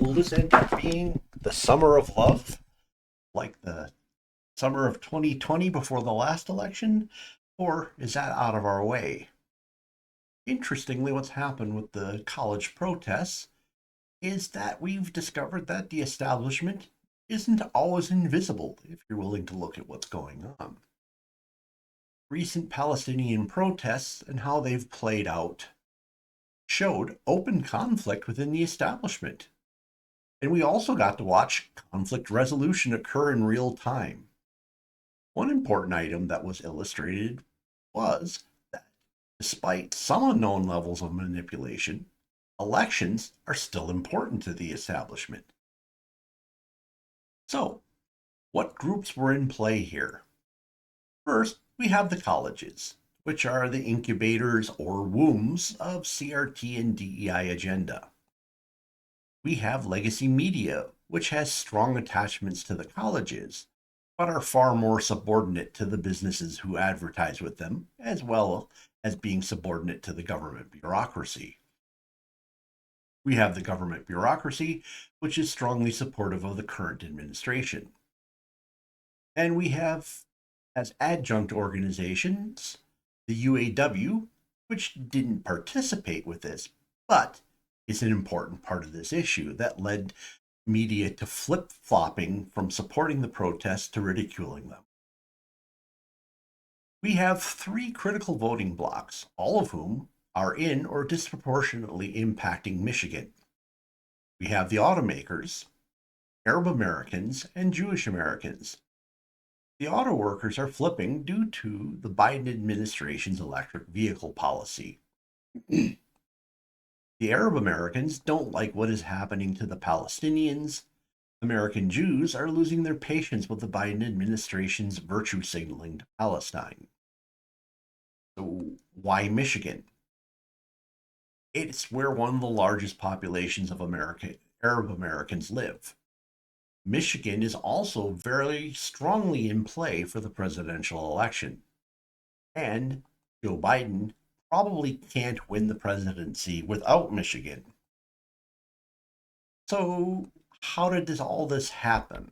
Will this end up being the summer of love, like the summer of 2020 before the last election? Or is that out of our way? Interestingly, what's happened with the college protests is that we've discovered that the establishment isn't always invisible if you're willing to look at what's going on. Recent Palestinian protests and how they've played out showed open conflict within the establishment. And we also got to watch conflict resolution occur in real time. One important item that was illustrated was that despite some unknown levels of manipulation, elections are still important to the establishment. So, what groups were in play here? First, we have the colleges, which are the incubators or wombs of CRT and DEI agenda. We have legacy media, which has strong attachments to the colleges, but are far more subordinate to the businesses who advertise with them, as well as being subordinate to the government bureaucracy. We have the government bureaucracy, which is strongly supportive of the current administration. And we have, as adjunct organizations, the UAW, which didn't participate with this, but is an important part of this issue that led media to flip-flopping from supporting the protests to ridiculing them. We have three critical voting blocs, all of whom are in or disproportionately impacting Michigan. We have the automakers, Arab Americans, and Jewish Americans. The auto workers are flipping due to the Biden administration's electric vehicle policy. The Arab Americans don't like what is happening to the Palestinians. American Jews are losing their patience with the Biden administration's virtue signaling to Palestine. So, why Michigan? It's where one of the largest populations of Arab Americans live. Michigan is also very strongly in play for the presidential election. And Joe Biden probably can't win the presidency without Michigan. So, how did all this happen?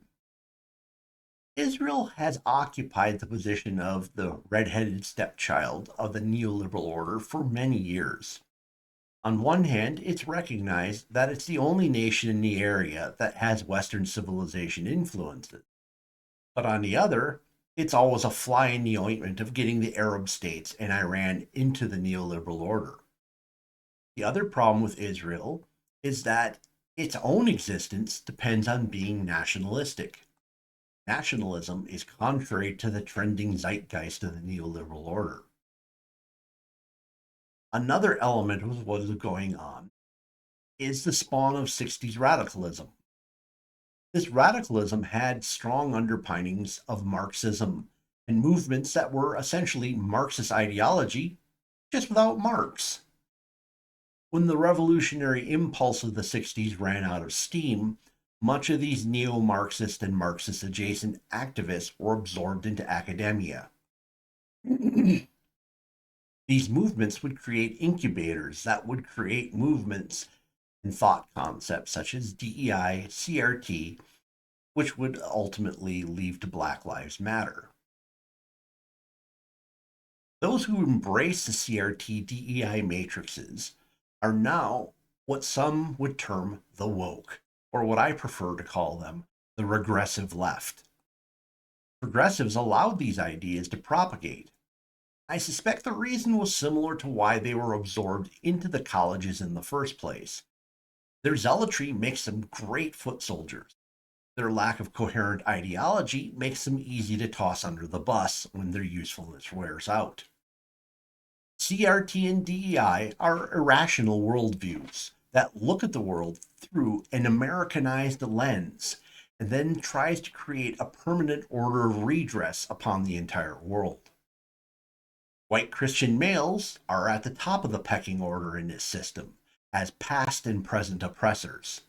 Israel has occupied the position of the red-headed stepchild of the neoliberal order for many years. On one hand, it's recognized that it's the only nation in the area that has Western civilization influences. But on the other, it's always a fly in the ointment of getting the Arab states and Iran into the neoliberal order. The other problem with Israel is that its own existence depends on being nationalistic. Nationalism is contrary to the trending zeitgeist of the neoliberal order. Another element of what is going on is the spawn of 60s radicalism. This radicalism had strong underpinnings of Marxism and movements that were essentially Marxist ideology, just without Marx. When the revolutionary impulse of the 60s ran out of steam, much of these neo-Marxist and Marxist-adjacent activists were absorbed into academia. These movements would create incubators that would create movements and thought concepts such as DEI, CRT, which would ultimately lead to Black Lives Matter. Those who embrace the CRT DEI matrices are now what some would term the woke, or what I prefer to call them, the regressive left. Progressives allowed these ideas to propagate. I suspect the reason was similar to why they were absorbed into the colleges in the first place. Their zealotry makes them great foot soldiers. Their lack of coherent ideology makes them easy to toss under the bus when their usefulness wears out. CRT and DEI are irrational worldviews that look at the world through an Americanized lens and then tries to create a permanent order of redress upon the entire world. White Christian males are at the top of the pecking order in this system as past and present oppressors.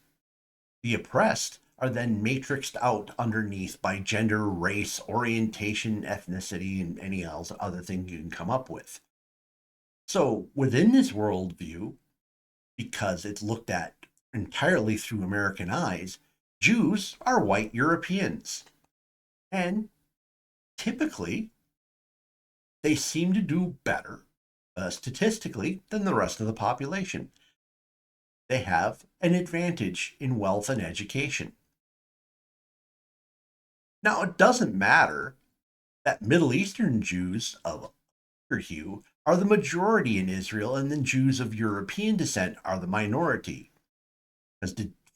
The oppressed are then matrixed out underneath by gender, race, orientation, ethnicity, and any else other thing you can come up with. So within this worldview, because it's looked at entirely through American eyes, Jews are white Europeans. And typically, they seem to do better statistically than the rest of the population. They have an advantage in wealth and education. Now, it doesn't matter that Middle Eastern Jews of other hue are the majority in Israel and then Jews of European descent are the minority. As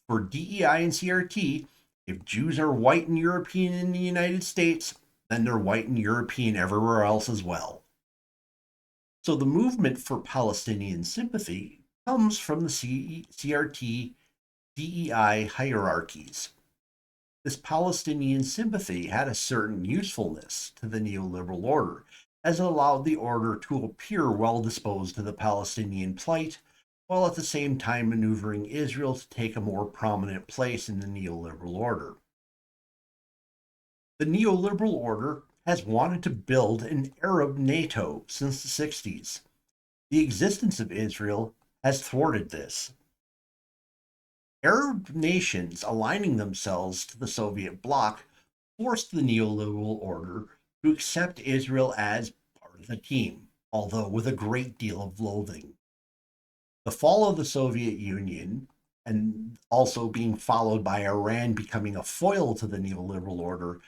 for DEI and CRT, if Jews are white and European in the United States, then they're white and European everywhere else as well. So the movement for Palestinian sympathy comes from the CRT DEI hierarchies. This Palestinian sympathy had a certain usefulness to the neoliberal order, as it allowed the order to appear well disposed to the Palestinian plight, while at the same time maneuvering Israel to take a more prominent place in the neoliberal order. The neoliberal order has wanted to build an Arab NATO since the 60s. The existence of Israel has thwarted this. Arab nations aligning themselves to the Soviet bloc forced the neoliberal order to accept Israel as part of the team, although with a great deal of loathing. The fall of the Soviet Union, and also being followed by Iran becoming a foil to the neoliberal order,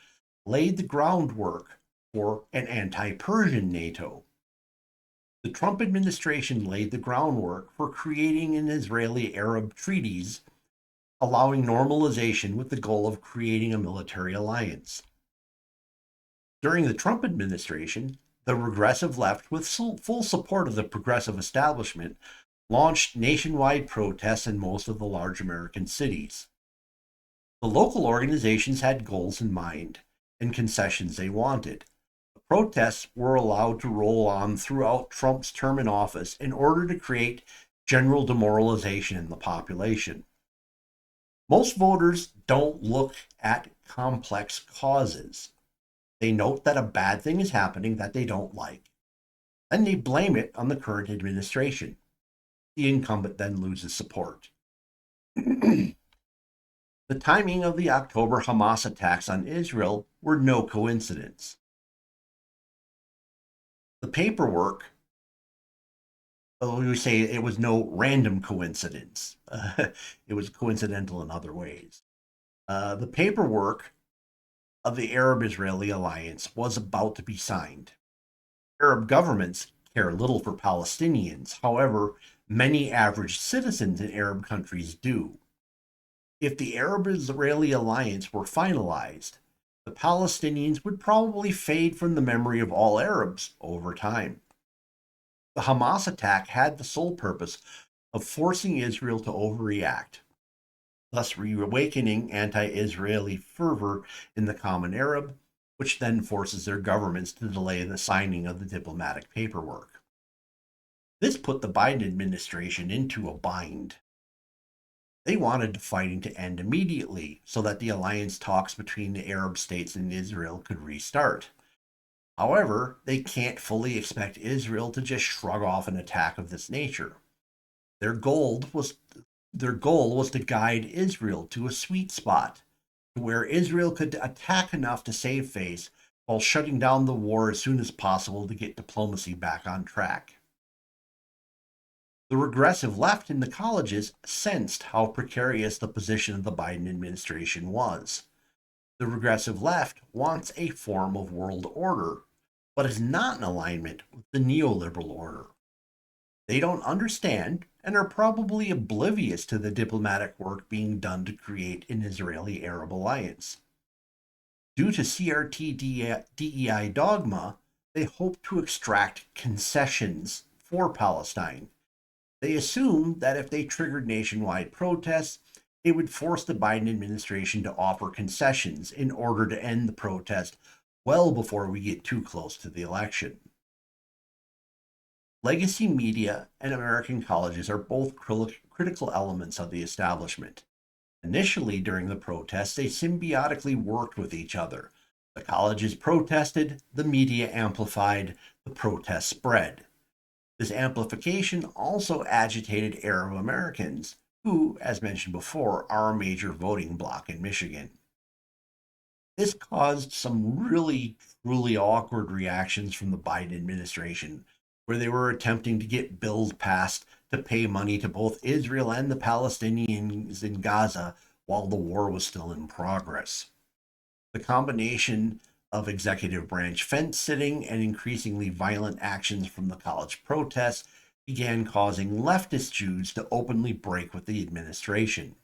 laid the groundwork for an anti-Persian NATO. The Trump administration laid the groundwork for creating an Israeli-Arab treaties, allowing normalization with the goal of creating a military alliance. During the Trump administration, the regressive left, with full support of the progressive establishment, launched nationwide protests in most of the large American cities. The local organizations had goals in mind and concessions they wanted. The protests were allowed to roll on throughout Trump's term in office in order to create general demoralization in the population. Most voters don't look at complex causes. They note that a bad thing is happening that they don't like, and they blame it on the current administration. The incumbent then loses support. The timing of the October Hamas attacks on Israel were no coincidence. The paperwork, we say it was no random coincidence. It was coincidental in other ways. The paperwork of the Arab-Israeli alliance was about to be signed. Arab governments care little for Palestinians. However, many average citizens in Arab countries do. If the Arab-Israeli alliance were finalized, the Palestinians would probably fade from the memory of all Arabs over time. The Hamas attack had the sole purpose of forcing Israel to overreact, thus reawakening anti-Israeli fervor in the common Arab, which then forces their governments to delay the signing of the diplomatic paperwork. This put the Biden administration into a bind. They wanted the fighting to end immediately so that the alliance talks between the Arab states and Israel could restart. However, they can't fully expect Israel to just shrug off an attack of this nature. Their goal was to guide Israel to a sweet spot, to where Israel could attack enough to save face while shutting down the war as soon as possible to get diplomacy back on track. The regressive left in the colleges sensed how precarious the position of the Biden administration was. The regressive left wants a form of world order, but is not in alignment with the neoliberal order. They don't understand and are probably oblivious to the diplomatic work being done to create an Israeli-Arab alliance. Due to CRT DEI dogma, they hope to extract concessions for Palestine. They assume that if they triggered nationwide protests, it would force the Biden administration to offer concessions in order to end the protest well before we get too close to the election. Legacy media and American colleges are both critical elements of the establishment. Initially, during the protests, they symbiotically worked with each other. The colleges protested, the media amplified, the protest spread. This amplification also agitated Arab Americans, who, as mentioned before, are a major voting bloc in Michigan. This caused some really, truly awkward reactions from the Biden administration, where they were attempting to get bills passed to pay money to both Israel and the Palestinians in Gaza while the war was still in progress. The combination of executive branch fence sitting and increasingly violent actions from the college protests began causing leftist Jews to openly break with the administration.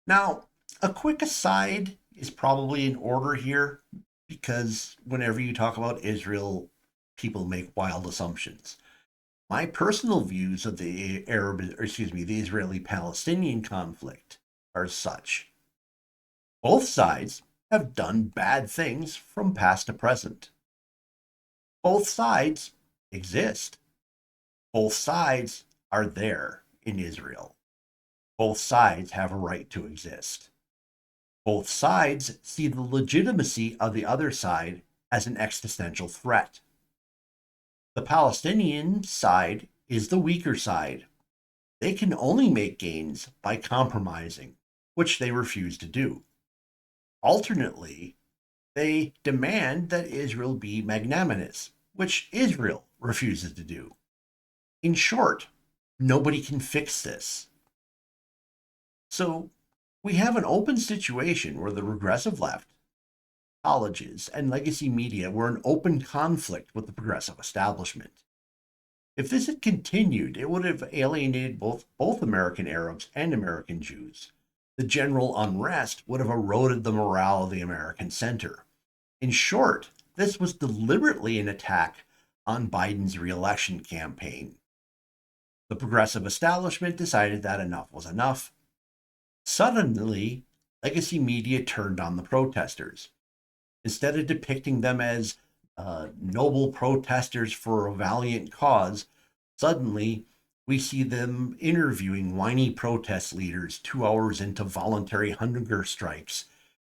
Now, a quick aside is probably in order here because whenever you talk about Israel, people make wild assumptions. My personal views of the the Israeli-Palestinian conflict are such. Both sides have done bad things from past to present. Both sides exist. Both sides are there in Israel. Both sides have a right to exist. Both sides see the legitimacy of the other side as an existential threat. The Palestinian side is the weaker side. They can only make gains by compromising, which they refuse to do. Alternately, they demand that Israel be magnanimous, which Israel refuses to do. In short, nobody can fix this. So we have an open situation where the regressive left, colleges, and legacy media were in open conflict with the progressive establishment. If this had continued, it would have alienated both American Arabs and American Jews. The general unrest would have eroded the morale of the American center. In short, this was deliberately an attack on Biden's reelection campaign. The progressive establishment decided that enough was enough. Suddenly, legacy media turned on the protesters. Instead of depicting them as noble protesters for a valiant cause, suddenly we see them interviewing whiny protest leaders 2 hours into voluntary hunger strikes,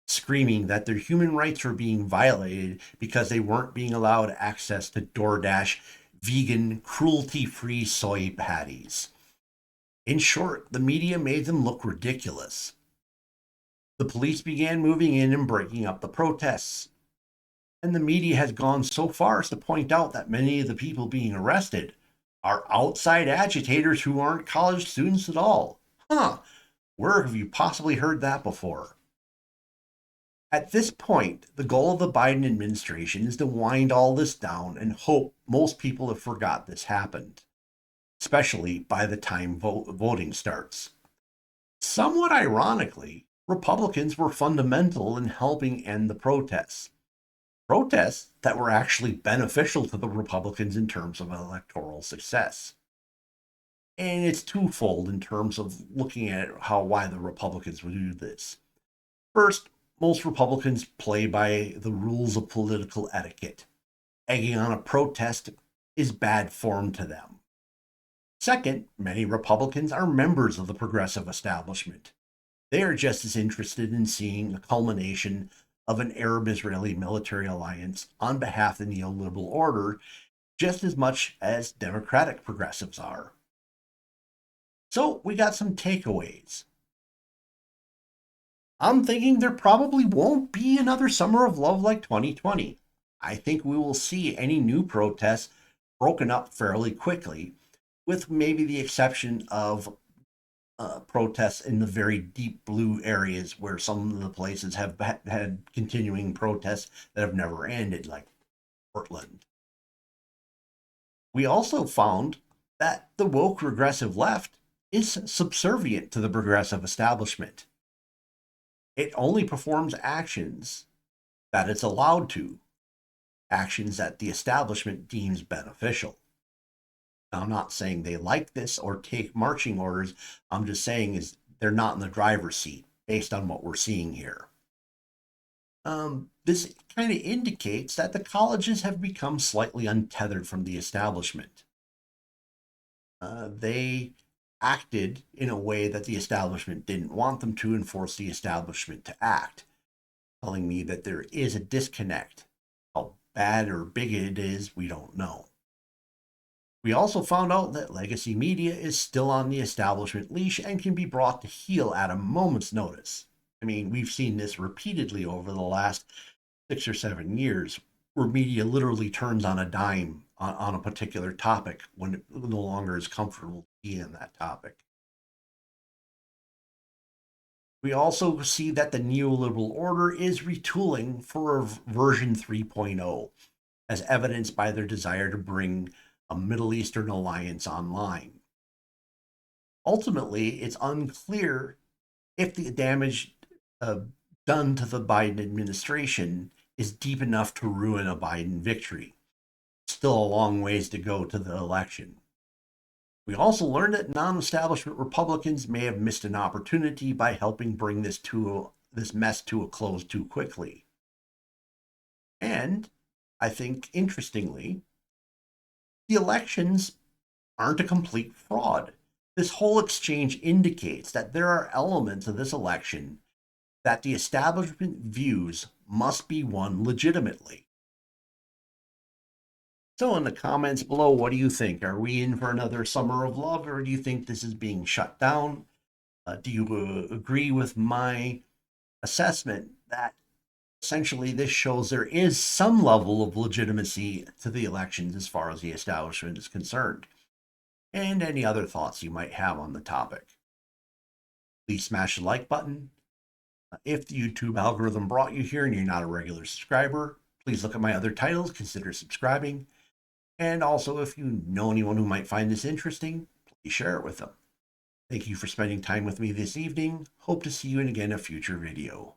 screaming that their human rights were being violated because they weren't being allowed access to DoorDash vegan, cruelty free soy patties. In short, the media made them look ridiculous. The police began moving in and breaking up the protests. And the media has gone so far as to point out that many of the people being arrested are outside agitators who aren't college students at all. Where have you possibly heard that before? At this point, the goal of the Biden administration is to wind all this down and hope most people have forgot this happened, especially by the time voting starts. Somewhat ironically, Republicans were fundamental in helping end the protests. Protests that were actually beneficial to the Republicans in terms of electoral success. And it's twofold in terms of looking at why the Republicans would do this. First, most Republicans play by the rules of political etiquette. Egging on a protest is bad form to them. Second, many Republicans are members of the progressive establishment. They are just as interested in seeing a culmination of an Arab-Israeli military alliance on behalf of the neoliberal order just as much as Democratic progressives are. So we got some takeaways. I'm thinking there probably won't be another summer of love like 2020. I think we will see any new protests broken up fairly quickly, with maybe the exception of protests in the very deep blue areas where some of the places have had continuing protests that have never ended, like Portland. We also found that the woke regressive left is subservient to the progressive establishment. It only performs actions that it's allowed to, actions that the establishment deems beneficial. Now, I'm not saying they like this or take marching orders. I'm just saying is they're not in the driver's seat based on what we're seeing here. This kind of indicates that the colleges have become slightly untethered from the establishment. They acted in a way that the establishment didn't want them to and forced the establishment to act, telling me that there is a disconnect. How bad or big it is, we don't know. We also found out that legacy media is still on the establishment leash and can be brought to heel at a moment's notice. I mean, we've seen this repeatedly over the last 6 or 7 years, where media literally turns on a dime on a particular topic when it no longer is comfortable to be in that topic. We also see that the neoliberal order is retooling for version 3.0, as evidenced by their desire to bring a Middle Eastern alliance online. Ultimately, it's unclear if the damage done to the Biden administration is deep enough to ruin a Biden victory. Still a long ways to go to the election. We also learned that non-establishment Republicans may have missed an opportunity by helping bring this mess to a close too quickly. And I think, interestingly, the elections aren't a complete fraud. This whole exchange indicates that there are elements of this election that the establishment views must be won legitimately. So in the comments below, what do you think? Are we in for another summer of love, or do you think this is being shut down? Do you agree with my assessment that essentially this shows there is some level of legitimacy to the elections as far as the establishment is concerned? And any other thoughts you might have on the topic. Please smash the like button. If the YouTube algorithm brought you here and you're not a regular subscriber, please look at my other titles, consider subscribing. And also, if you know anyone who might find this interesting, please share it with them. Thank you for spending time with me this evening. Hope to see you in again a future video.